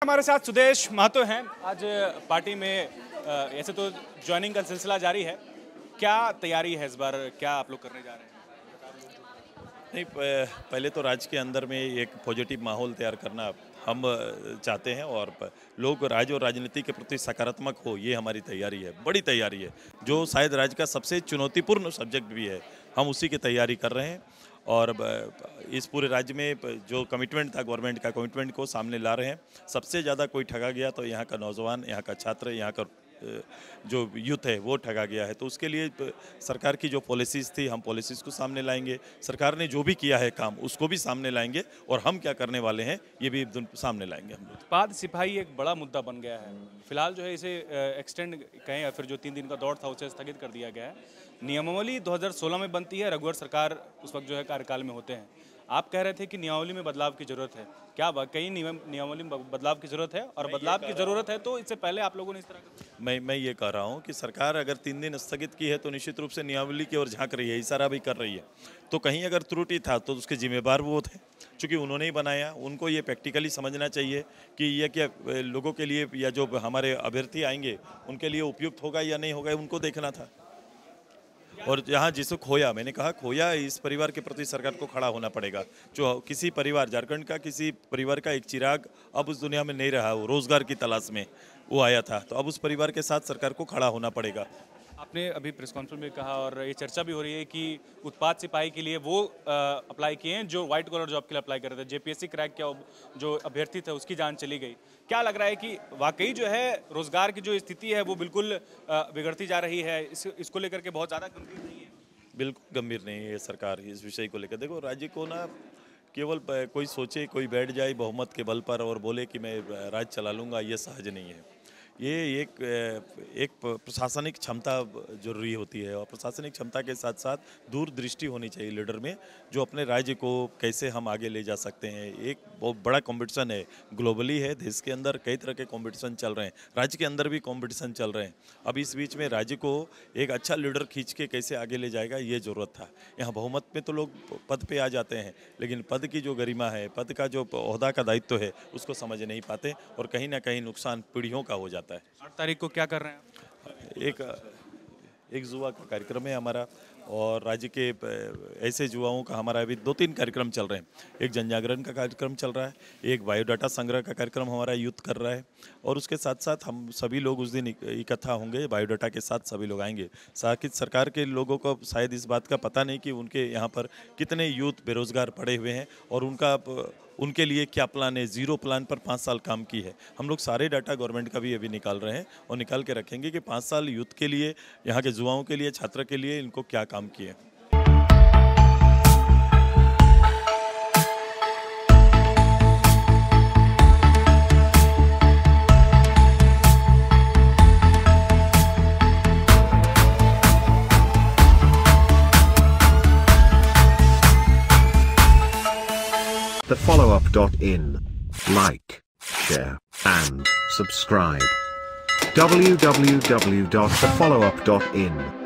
हमारे साथ सुदेश महतो हैं। आज पार्टी में ऐसे तो ज्वाइनिंग का सिलसिला जारी है, क्या तैयारी है इस बार, क्या आप लोग करने जा रहे हैं? नहीं, पहले तो राज्य के अंदर में एक पॉजिटिव माहौल तैयार करना हम चाहते हैं और लोग राज्य और राजनीति के प्रति सकारात्मक हो, ये हमारी तैयारी है, बड़ी तैयारी है, जो शायद राज्य का सबसे चुनौतीपूर्ण सब्जेक्ट भी है। हम उसी की तैयारी कर रहे हैं और इस पूरे राज्य में जो कमिटमेंट था, गवर्नमेंट का कमिटमेंट को सामने ला रहे हैं। सबसे ज़्यादा कोई ठगा गया तो यहाँ का नौजवान, यहाँ का छात्र, यहाँ का जो यूथ है वो ठगा गया है। तो उसके लिए सरकार की जो पॉलिसीज़ थी, हम पॉलिसीज़ को सामने लाएंगे। सरकार ने जो भी किया है काम, उसको भी सामने लाएंगे और हम क्या करने वाले हैं ये भी सामने लाएंगे हम लोग। उत्पाद सिपाही एक बड़ा मुद्दा बन गया है। फिलहाल जो है इसे एक्सटेंड कहें या फिर जो 3 दिन का दौर था उसे स्थगित कर दिया गया है। नियमावली 2016 में बनती है, रघुवर सरकार उस वक्त जो है कार्यकाल में होते हैं। आप कह रहे थे कि नियमावली में बदलाव की जरूरत है, क्या वाकई नियमावली में बदलाव की जरूरत है? और बदलाव की जरूरत है तो इससे पहले आप लोगों ने इस तरह मैं ये कह रहा हूँ कि सरकार अगर 3 दिन स्थगित की है तो निश्चित रूप से नियमावली की ओर झांक रही है, इशारा भी कर रही है। तो कहीं अगर त्रुटि था तो उसके जिम्मेदार वो थे, क्योंकि उन्होंने ही बनाया। उनको ये प्रैक्टिकली समझना चाहिए कि ये क्या लोगों के लिए या जो हमारे अभ्यर्थी आएंगे उनके लिए उपयुक्त होगा या नहीं होगा, उनको देखना था। और जहाँ जिसको खोया, मैंने कहा खोया, इस परिवार के प्रति सरकार को खड़ा होना पड़ेगा। जो किसी परिवार, झारखंड का किसी परिवार का एक चिराग अब उस दुनिया में नहीं रहा, वो रोजगार की तलाश में वो आया था, तो अब उस परिवार के साथ सरकार को खड़ा होना पड़ेगा। आपने अभी प्रेस कॉन्फ्रेंस में कहा और ये चर्चा भी हो रही है कि उत्पाद सिपाही के लिए वो अप्लाई किए हैं जो व्हाइट कॉलर जॉब के लिए अप्लाई कर रहे थे। जेपीएससी क्रैक किया जो अभ्यर्थी थे उसकी जान चली गई। क्या लग रहा है कि वाकई जो है रोजगार की जो स्थिति है वो बिल्कुल बिगड़ती जा रही है? इसको लेकर के बहुत ज़्यादा गंभीर नहीं है? बिल्कुल गंभीर नहीं है ये सरकार इस विषय को लेकर। देखो, राज्य को ना केवल कोई सोचे, कोई बैठ जाए बहुमत के बल पर और बोले कि मैं राज्य चला लूँगा, ये सहज नहीं है। ये एक प्रशासनिक क्षमता जरूरी होती है और प्रशासनिक क्षमता के साथ साथ दूरदृष्टि होनी चाहिए लीडर में, जो अपने राज्य को कैसे हम आगे ले जा सकते हैं। एक बहुत बड़ा कंपटीशन है, ग्लोबली है, देश के अंदर कई तरह के कंपटीशन चल रहे हैं, राज्य के अंदर भी कंपटीशन चल रहे हैं। अब इस बीच में राज्य को एक अच्छा लीडर खींच के कैसे आगे ले जाएगा, ये ज़रूरत था। यहाँ बहुमत में तो लोग पद पे आ जाते हैं, लेकिन पद की जो गरिमा है, पद का जो ओहदा का दायित्व है, उसको समझ नहीं पाते और कहीं ना कहीं नुकसान पीढ़ियों का हो जाता है। 8 तारीख को क्या कर रहे हैं? एक युवा का कार्यक्रम है हमारा और राज्य के ऐसे युवाओं का हमारा अभी 2-3 कार्यक्रम चल रहे हैं। एक जन जागरण का कार्यक्रम चल रहा है, एक बायोडाटा संग्रह का कार्यक्रम हमारा यूथ कर रहा है और उसके साथ साथ हम सभी लोग उस दिन इकट्ठा होंगे। बायोडाटा के साथ सभी लोग आएंगे। साथ सरकार के लोगों को शायद इस बात का पता नहीं कि उनके यहाँ पर कितने यूथ बेरोजगार पड़े हुए हैं और उनके लिए क्या प्लान है। 0 प्लान पर 5 साल काम की है। हम लोग सारे डाटा गवर्नमेंट का भी अभी निकाल रहे हैं और निकाल के रखेंगे कि 5 साल यूथ के लिए, यहाँ के युवाओं के लिए, छात्र के लिए इनको क्या काम किए। TheFollowUp.in. Like, share, and subscribe. www.thefollowup.in